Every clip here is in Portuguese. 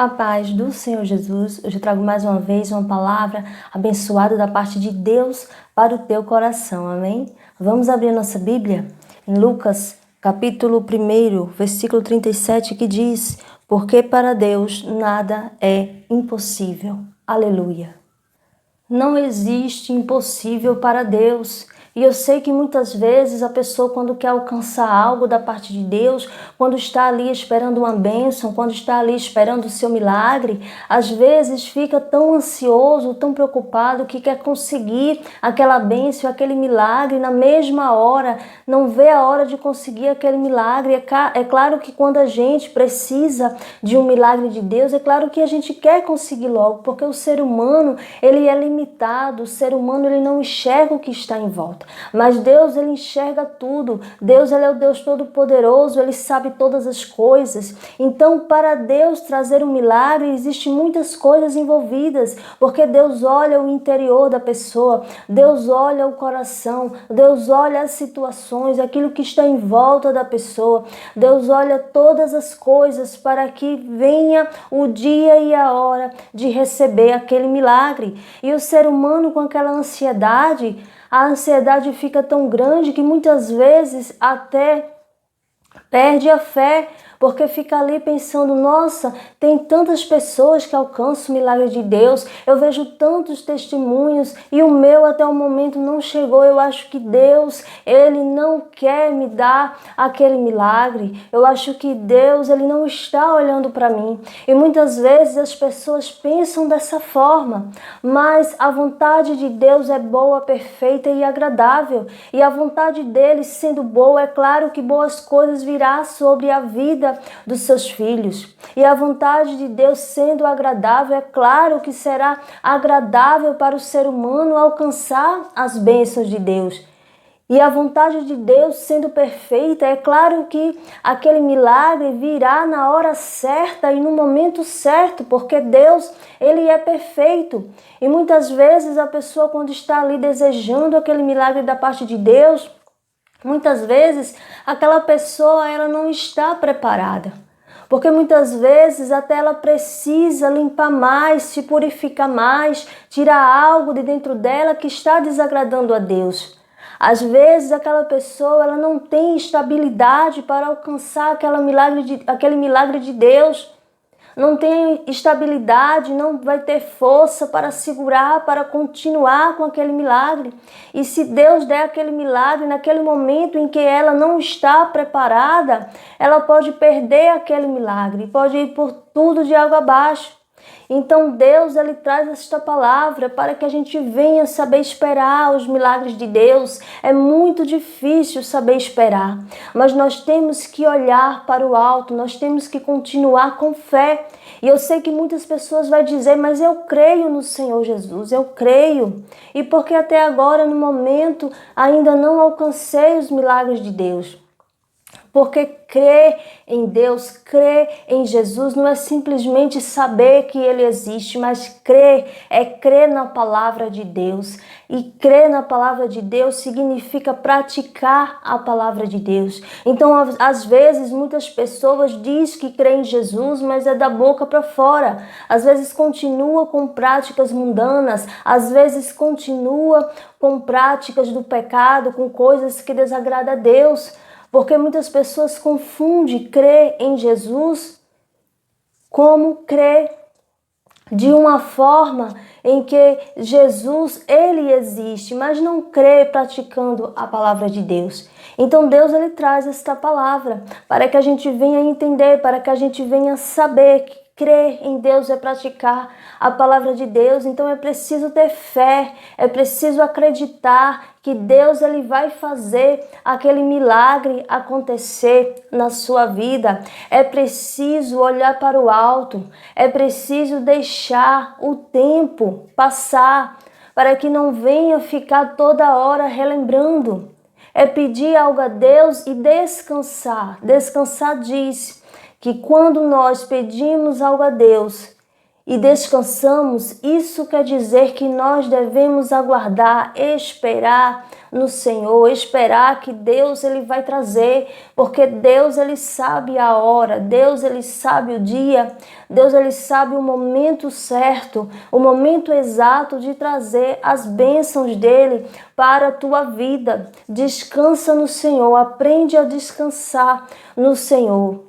A paz do Senhor Jesus, hoje eu trago mais uma vez uma palavra abençoada da parte de Deus para o teu coração, amém? Vamos abrir a nossa Bíblia em Lucas, capítulo 1, versículo 37, que diz: porque para Deus nada é impossível. Aleluia! Não existe impossível para Deus. E eu sei que muitas vezes a pessoa, quando quer alcançar algo da parte de Deus, quando está ali esperando uma bênção, quando está ali esperando o seu milagre, às vezes fica tão ansioso, tão preocupado, que quer conseguir aquela bênção, aquele milagre na mesma hora, não vê a hora de conseguir aquele milagre. É claro que quando a gente precisa de um milagre de Deus, é claro que a gente quer conseguir logo, porque o ser humano, ele é limitado, o ser humano, ele não enxerga o que está em volta. Mas Deus, ele enxerga tudo. Deus, ele é o Deus Todo-Poderoso, ele sabe todas as coisas. Então, para Deus trazer um milagre, existem muitas coisas envolvidas, porque Deus olha o interior da pessoa, Deus olha o coração, Deus olha as situações, aquilo que está em volta da pessoa. Deus olha todas as coisas para que venha o dia e a hora de receber aquele milagre. E o ser humano, com aquela ansiedade, a ansiedade fica tão grande que muitas vezes até perde a fé, porque fica ali pensando: nossa, tem tantas pessoas que alcançam o milagre de Deus, eu vejo tantos testemunhos e o meu até o momento não chegou. Eu acho que Deus, ele não quer me dar aquele milagre, eu acho que Deus, ele não está olhando para mim. E muitas vezes as pessoas pensam dessa forma, mas a vontade de Deus é boa, perfeita e agradável, e a vontade dele sendo boa, é claro que boas coisas virá sobre a vida dos seus filhos. E a vontade de Deus sendo agradável, é claro que será agradável para o ser humano alcançar as bênçãos de Deus. E a vontade de Deus sendo perfeita, é claro que aquele milagre virá na hora certa e no momento certo, porque Deus, ele é perfeito. E muitas vezes a pessoa, quando está ali desejando aquele milagre da parte de Deus, muitas vezes aquela pessoa, ela não está preparada, porque muitas vezes até ela precisa limpar mais, se purificar mais, tirar algo de dentro dela que está desagradando a Deus. Às vezes aquela pessoa, ela não tem estabilidade para alcançar aquele milagre de Deus. Não tem estabilidade, não vai ter força para segurar, para continuar com aquele milagre. E se Deus der aquele milagre naquele momento em que ela não está preparada, ela pode perder aquele milagre, pode ir por tudo de água abaixo. Então Deus, ele traz esta palavra para que a gente venha saber esperar os milagres de Deus. É muito difícil saber esperar, mas nós temos que olhar para o alto, nós temos que continuar com fé. E eu sei que muitas pessoas vão dizer: mas eu creio no Senhor Jesus, eu creio. E porque até agora, no momento, ainda não alcancei os milagres de Deus. Porque crer em Deus, crer em Jesus, não é simplesmente saber que Ele existe, mas crer é crer na palavra de Deus. E crer na palavra de Deus significa praticar a palavra de Deus. Então, às vezes, muitas pessoas dizem que creem em Jesus, mas é da boca para fora. Às vezes continua com práticas mundanas, às vezes continua com práticas do pecado, com coisas que desagradam a Deus. Porque muitas pessoas confundem crer em Jesus como crer de uma forma em que Jesus, ele existe, mas não crê praticando a palavra de Deus. Então Deus, ele traz esta palavra para que a gente venha entender, para que a gente venha saber que crer em Deus é praticar a palavra de Deus. Então é preciso ter fé, é preciso acreditar que Deus, ele vai fazer aquele milagre acontecer na sua vida. É preciso olhar para o alto, é preciso deixar o tempo passar para que não venha ficar toda hora relembrando. É pedir algo a Deus e descansar. Descansar diz que quando nós pedimos algo a Deus e descansamos, isso quer dizer que nós devemos aguardar, esperar no Senhor, esperar que Deus ele vai trazer, porque Deus ele sabe a hora, Deus ele sabe o dia, Deus ele sabe o momento certo, o momento exato de trazer as bênçãos dele para a tua vida. Descansa no Senhor, aprende a descansar no Senhor.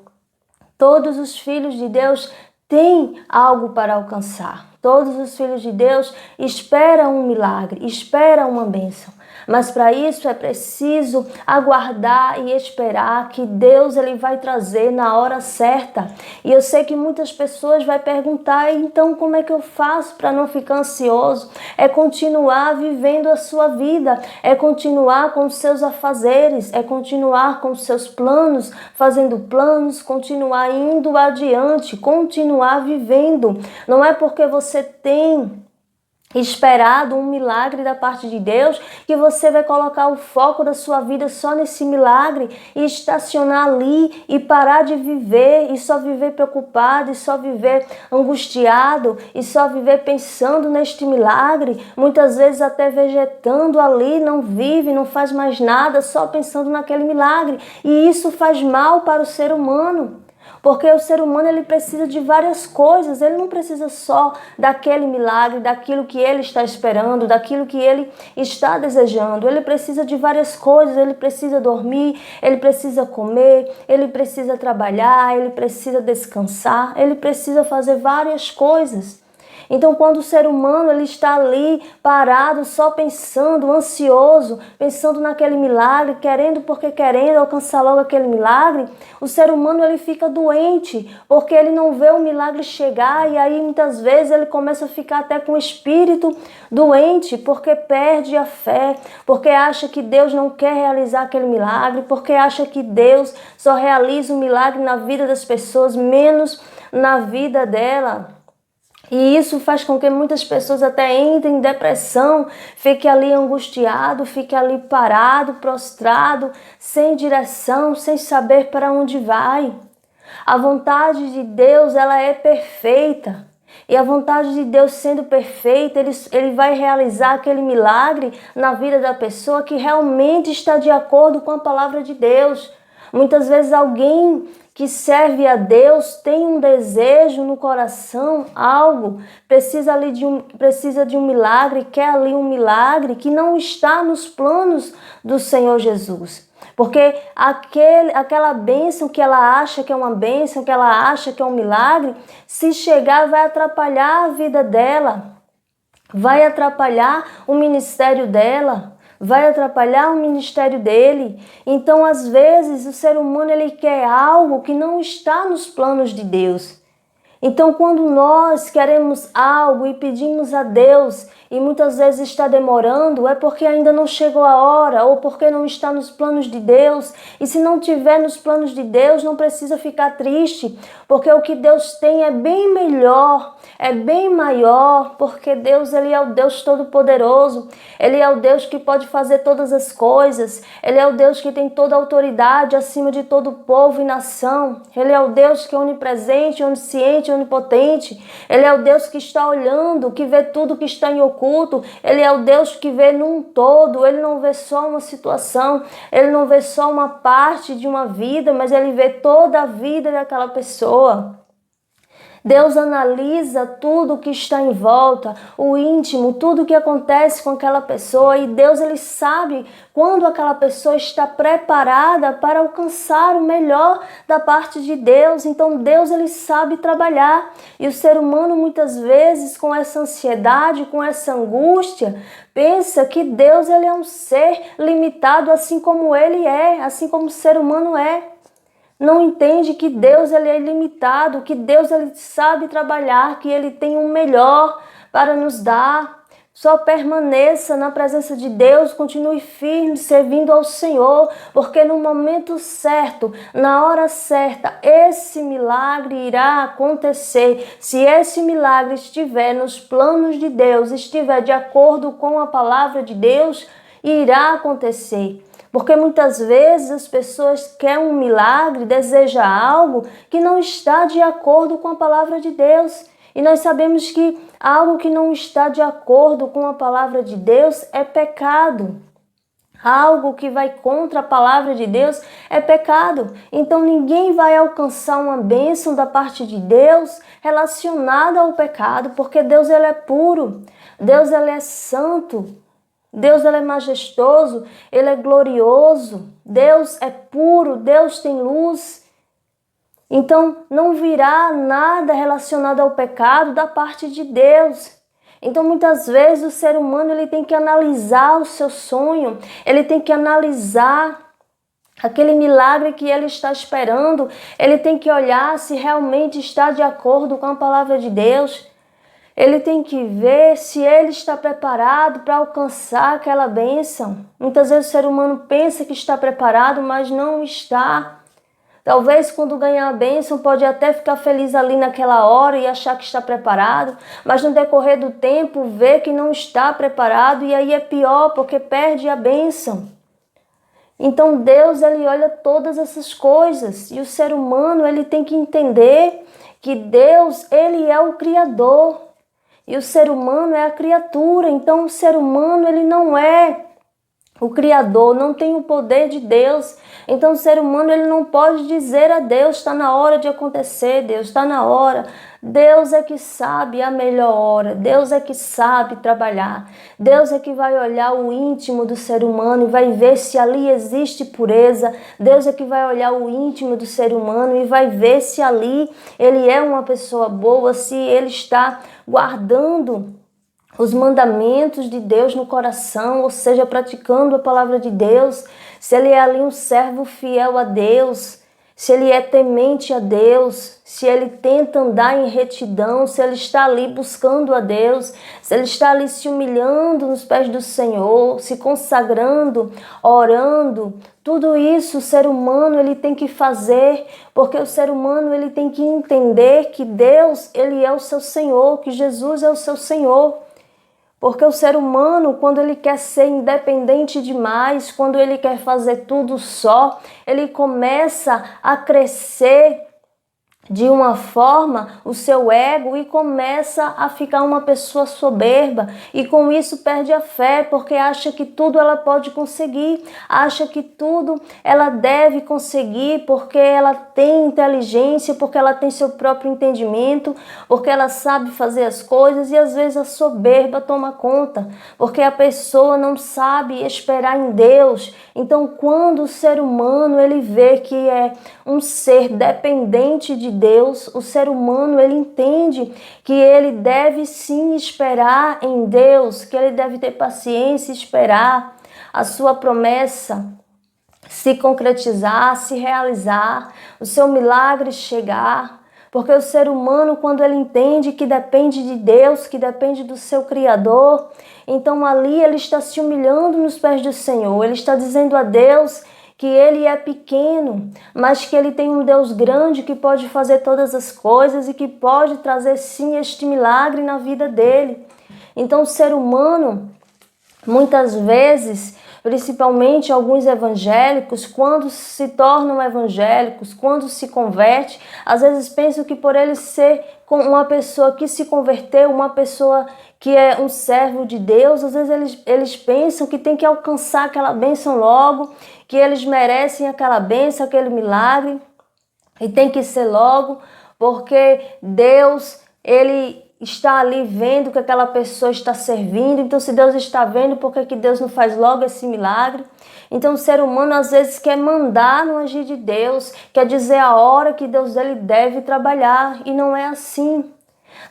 Todos os filhos de Deus têm algo para alcançar. Todos os filhos de Deus esperam um milagre, esperam uma bênção. Mas para isso é preciso aguardar e esperar que Deus ele vai trazer na hora certa. E eu sei que muitas pessoas vão perguntar, então como é que eu faço para não ficar ansioso? É continuar vivendo a sua vida, é continuar com os seus afazeres, é continuar com os seus planos, fazendo planos, continuar indo adiante, continuar vivendo. Não é porque você tem esperado um milagre da parte de Deus que você vai colocar o foco da sua vida só nesse milagre e estacionar ali e parar de viver e só viver preocupado e só viver angustiado e só viver pensando neste milagre, muitas vezes até vegetando ali, não vive, não faz mais nada, só pensando naquele milagre, e isso faz mal para o ser humano. Porque o ser humano ele precisa de várias coisas, ele não precisa só daquele milagre, daquilo que ele está esperando, daquilo que ele está desejando. Ele precisa de várias coisas, ele precisa dormir, ele precisa comer, ele precisa trabalhar, ele precisa descansar, ele precisa fazer várias coisas. Então, quando o ser humano ele está ali parado, só pensando, ansioso, pensando naquele milagre, querendo porque querendo alcançar logo aquele milagre, o ser humano ele fica doente, porque ele não vê o milagre chegar, e aí muitas vezes ele começa a ficar até com o espírito doente, porque perde a fé, porque acha que Deus não quer realizar aquele milagre, porque acha que Deus só realiza o milagre na vida das pessoas, menos na vida dela. E isso faz com que muitas pessoas até entrem em depressão, fiquem ali angustiado, fiquem ali parado, prostrado, sem direção, sem saber para onde vai. A vontade de Deus, ela é perfeita. E a vontade de Deus sendo perfeita, ele vai realizar aquele milagre na vida da pessoa que realmente está de acordo com a palavra de Deus. Muitas vezes alguém que serve a Deus tem um desejo no coração, algo, precisa de um milagre, quer ali um milagre que não está nos planos do Senhor Jesus. Porque aquela bênção que ela acha que é uma bênção, que ela acha que é um milagre, se chegar vai atrapalhar a vida dela, vai atrapalhar o ministério dela, vai atrapalhar o ministério dele. Então, às vezes, o ser humano ele quer algo que não está nos planos de Deus. Então, quando nós queremos algo e pedimos a Deus e muitas vezes está demorando, é porque ainda não chegou a hora ou porque não está nos planos de Deus. E se não tiver nos planos de Deus, não precisa ficar triste, porque o que Deus tem é bem melhor, é bem maior, porque Deus ele é o Deus Todo-Poderoso, Ele é o Deus que pode fazer todas as coisas, Ele é o Deus que tem toda a autoridade acima de todo povo e nação, Ele é o Deus que é onipresente, onisciente, onipotente, Ele é o Deus que está olhando, que vê tudo que está em oculto, Ele é o Deus que vê num todo, Ele não vê só uma situação, Ele não vê só uma parte de uma vida, mas Ele vê toda a vida daquela pessoa. Deus analisa tudo o que está em volta, o íntimo, tudo o que acontece com aquela pessoa, e Deus ele sabe quando aquela pessoa está preparada para alcançar o melhor da parte de Deus. Então Deus ele sabe trabalhar, e o ser humano muitas vezes com essa ansiedade, com essa angústia, pensa que Deus ele é um ser limitado assim como ele é, assim como o ser humano é. Não entende que Deus ele é ilimitado, que Deus ele sabe trabalhar, que Ele tem o melhor para nos dar. Só permaneça na presença de Deus, continue firme, servindo ao Senhor, porque no momento certo, na hora certa, esse milagre irá acontecer. Se esse milagre estiver nos planos de Deus, estiver de acordo com a palavra de Deus, irá acontecer. Porque muitas vezes as pessoas querem um milagre, desejam algo que não está de acordo com a palavra de Deus. E nós sabemos que algo que não está de acordo com a palavra de Deus é pecado. Algo que vai contra a palavra de Deus é pecado. Então ninguém vai alcançar uma bênção da parte de Deus relacionada ao pecado, porque Deus ele é puro, Deus ele é santo, Deus ele é majestoso, ele é glorioso, Deus é puro, Deus tem luz. Então não virá nada relacionado ao pecado da parte de Deus. Então muitas vezes o ser humano ele tem que analisar o seu sonho, ele tem que analisar aquele milagre que ele está esperando, ele tem que olhar se realmente está de acordo com a palavra de Deus. Ele tem que ver se ele está preparado para alcançar aquela bênção. Muitas vezes o ser humano pensa que está preparado, mas não está. Talvez quando ganhar a bênção pode até ficar feliz ali naquela hora e achar que está preparado, mas no decorrer do tempo vê que não está preparado e aí é pior porque perde a bênção. Então Deus ele olha todas essas coisas e o ser humano ele tem que entender que Deus ele é o Criador e o ser humano é a criatura. Então o ser humano ele não é o Criador, não tem o poder de Deus. Então o ser humano ele não pode dizer a Deus, está na hora de acontecer, Deus, está na hora. Deus é que sabe a melhor hora, Deus é que sabe trabalhar. Deus é que vai olhar o íntimo do ser humano e vai ver se ali existe pureza. Deus é que vai olhar o íntimo do ser humano e vai ver se ali ele é uma pessoa boa, se ele está guardando os mandamentos de Deus no coração, ou seja, praticando a palavra de Deus, se ele é ali um servo fiel a Deus, se ele é temente a Deus, se ele tenta andar em retidão, se ele está ali buscando a Deus, se ele está ali se humilhando nos pés do Senhor, se consagrando, orando, tudo isso o ser humano ele tem que fazer, porque o ser humano ele tem que entender que Deus ele é o seu Senhor, que Jesus é o seu Senhor. Porque o ser humano, quando ele quer ser independente demais, quando ele quer fazer tudo só, ele começa a crescer de uma forma o seu ego e começa a ficar uma pessoa soberba e com isso perde a fé porque acha que tudo ela pode conseguir, acha que tudo ela deve conseguir porque ela tem inteligência, porque ela tem seu próprio entendimento, porque ela sabe fazer as coisas e às vezes a soberba toma conta, porque a pessoa não sabe esperar em Deus. Então quando o ser humano ele vê que é um ser dependente de Deus, o ser humano ele entende que ele deve sim esperar em Deus, que ele deve ter paciência e esperar a sua promessa se concretizar, se realizar, o seu milagre chegar. Porque o ser humano, quando ele entende que depende de Deus, que depende do seu Criador, então ali ele está se humilhando nos pés do Senhor, ele está dizendo a Deus que ele é pequeno, mas que ele tem um Deus grande que pode fazer todas as coisas e que pode trazer sim este milagre na vida dele. Então o ser humano, muitas vezes, principalmente alguns evangélicos, quando se tornam evangélicos, quando se converte, às vezes pensam que por ele ser uma pessoa que se converteu, uma pessoa que é um servo de Deus, às vezes eles pensam que tem que alcançar aquela bênção logo, que eles merecem aquela bênção, aquele milagre, e tem que ser logo, porque Deus, ele está ali vendo que aquela pessoa está servindo. Então se Deus está vendo, por que Deus não faz logo esse milagre? Então o ser humano às vezes quer mandar no agir de Deus, quer dizer a hora que Deus ele deve trabalhar, e não é assim.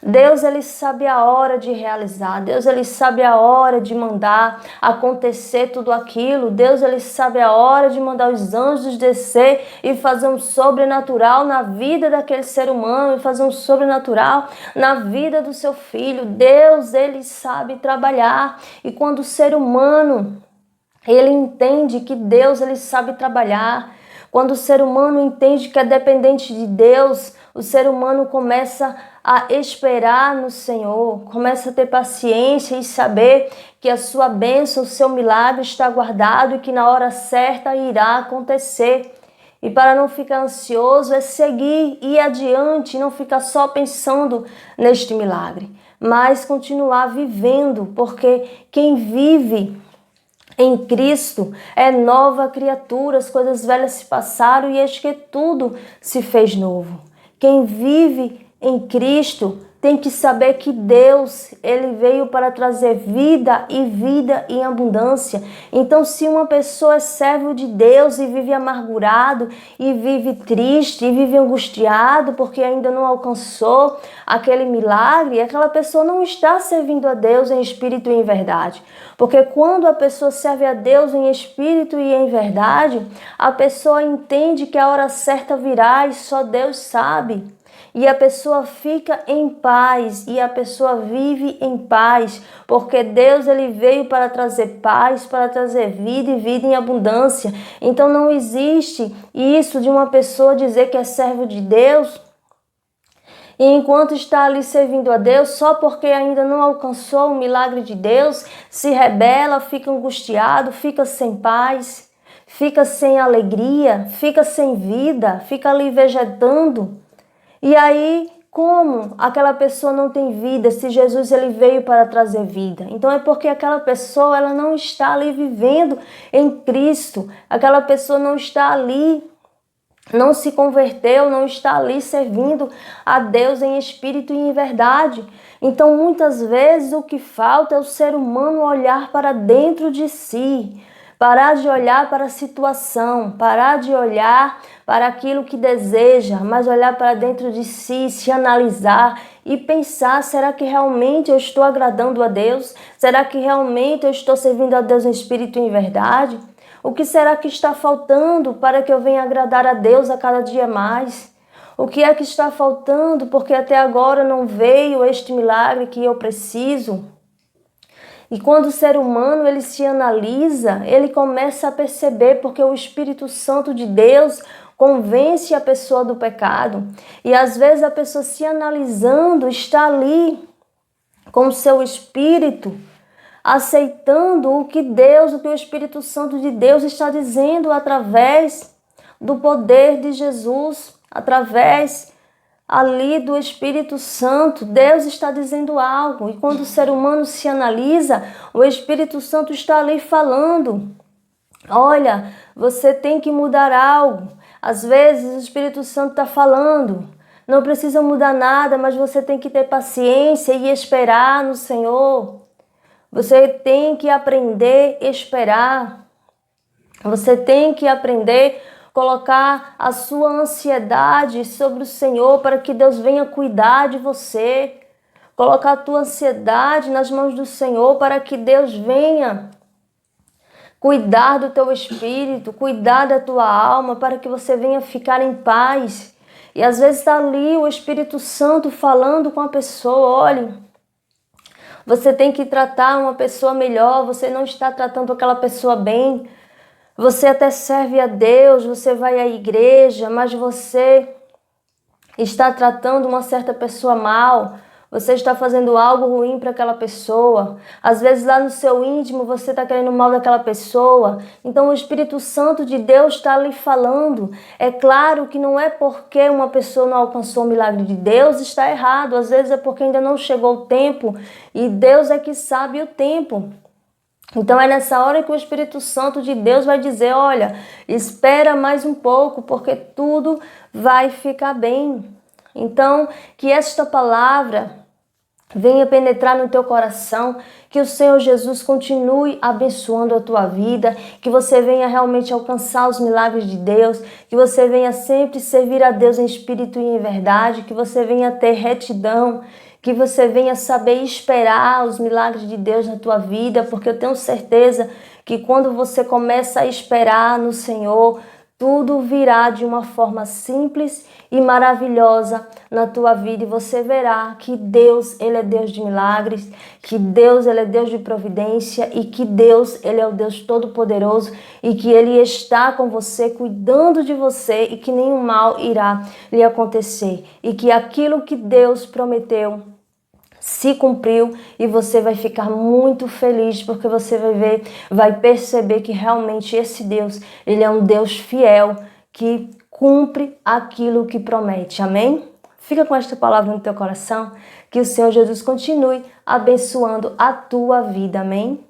Deus ele sabe a hora de realizar, Deus ele sabe a hora de mandar acontecer tudo aquilo, Deus ele sabe a hora de mandar os anjos descer e fazer um sobrenatural na vida daquele ser humano, e fazer um sobrenatural na vida do seu filho. Deus ele sabe trabalhar, e quando o ser humano ele entende que Deus ele sabe trabalhar, quando o ser humano entende que é dependente de Deus, o ser humano começa a esperar no Senhor, começa a ter paciência e saber que a sua bênção, o seu milagre está guardado e que na hora certa irá acontecer. E para não ficar ansioso é seguir, ir adiante, não ficar só pensando neste milagre, mas continuar vivendo, porque quem vive em Cristo é nova criatura, as coisas velhas se passaram e eis que tudo se fez novo. Quem vive em Cristo tem que saber que Deus, ele veio para trazer vida e vida em abundância. Então, se uma pessoa é servo de Deus e vive amargurado, e vive triste, e vive angustiado porque ainda não alcançou aquele milagre, aquela pessoa não está servindo a Deus em espírito e em verdade. Porque quando a pessoa serve a Deus em espírito e em verdade, a pessoa entende que a hora certa virá e só Deus sabe. E a pessoa fica em paz, e a pessoa vive em paz, porque Deus ele veio para trazer paz, para trazer vida e vida em abundância. Então não existe isso de uma pessoa dizer que é servo de Deus e enquanto está ali servindo a Deus, só porque ainda não alcançou o milagre de Deus, se rebela, fica angustiado, fica sem paz, fica sem alegria, fica sem vida, fica ali vegetando. E aí, como aquela pessoa não tem vida, se Jesus ele veio para trazer vida? Então é porque aquela pessoa ela não está ali vivendo em Cristo, aquela pessoa não está ali, não se converteu, não está ali servindo a Deus em espírito e em verdade. Então muitas vezes o que falta é o ser humano olhar para dentro de si, parar de olhar para a situação, parar de olhar para aquilo que deseja, mas olhar para dentro de si, se analisar e pensar, será que realmente eu estou agradando a Deus? Será que realmente eu estou servindo a Deus em espírito e em verdade? O que será que está faltando para que eu venha agradar a Deus a cada dia mais? O que é que está faltando porque até agora não veio este milagre que eu preciso? E quando o ser humano ele se analisa, ele começa a perceber, porque o Espírito Santo de Deus convence a pessoa do pecado. E às vezes a pessoa se analisando está ali com o seu espírito, aceitando o que Deus, o que o Espírito Santo de Deus está dizendo através do poder de Jesus, através ali do Espírito Santo. Deus está dizendo algo, e quando o ser humano se analisa, o Espírito Santo está ali falando, olha, você tem que mudar algo. Às vezes o Espírito Santo está falando, não precisa mudar nada, mas você tem que ter paciência e esperar no Senhor. Você tem que aprender a esperar. Você tem que aprender a colocar a sua ansiedade sobre o Senhor para que Deus venha cuidar de você. Colocar a tua ansiedade nas mãos do Senhor para que Deus venha cuidar do teu espírito, cuidar da tua alma, para que você venha ficar em paz. E às vezes está ali o Espírito Santo falando com a pessoa, olha, você tem que tratar uma pessoa melhor, você não está tratando aquela pessoa bem. Você até serve a Deus, você vai à igreja, mas você está tratando uma certa pessoa mal. Você está fazendo algo ruim para aquela pessoa. Às vezes lá no seu íntimo você está querendo mal daquela pessoa. Então o Espírito Santo de Deus está ali falando. É claro que não é porque uma pessoa não alcançou o milagre de Deus, está errado. Às vezes é porque ainda não chegou o tempo e Deus é que sabe o tempo. Então é nessa hora que o Espírito Santo de Deus vai dizer, olha, espera mais um pouco, porque tudo vai ficar bem. Então, que esta palavra venha penetrar no teu coração, que o Senhor Jesus continue abençoando a tua vida, que você venha realmente alcançar os milagres de Deus, que você venha sempre servir a Deus em espírito e em verdade, que você venha ter retidão, que você venha saber esperar os milagres de Deus na tua vida, porque eu tenho certeza que quando você começa a esperar no Senhor, tudo virá de uma forma simples e maravilhosa na tua vida, e você verá que Deus, Ele é Deus de milagres, que Deus, Ele é Deus de providência, e que Deus, Ele é o Deus Todo-Poderoso, e que Ele está com você, cuidando de você, e que nenhum mal irá lhe acontecer, e que aquilo que Deus prometeu se cumpriu, e você vai ficar muito feliz, porque você vai ver, vai perceber que realmente esse Deus, Ele é um Deus fiel, que cumpre aquilo que promete. Amém? Fica com esta palavra no teu coração, que o Senhor Jesus continue abençoando a tua vida. Amém?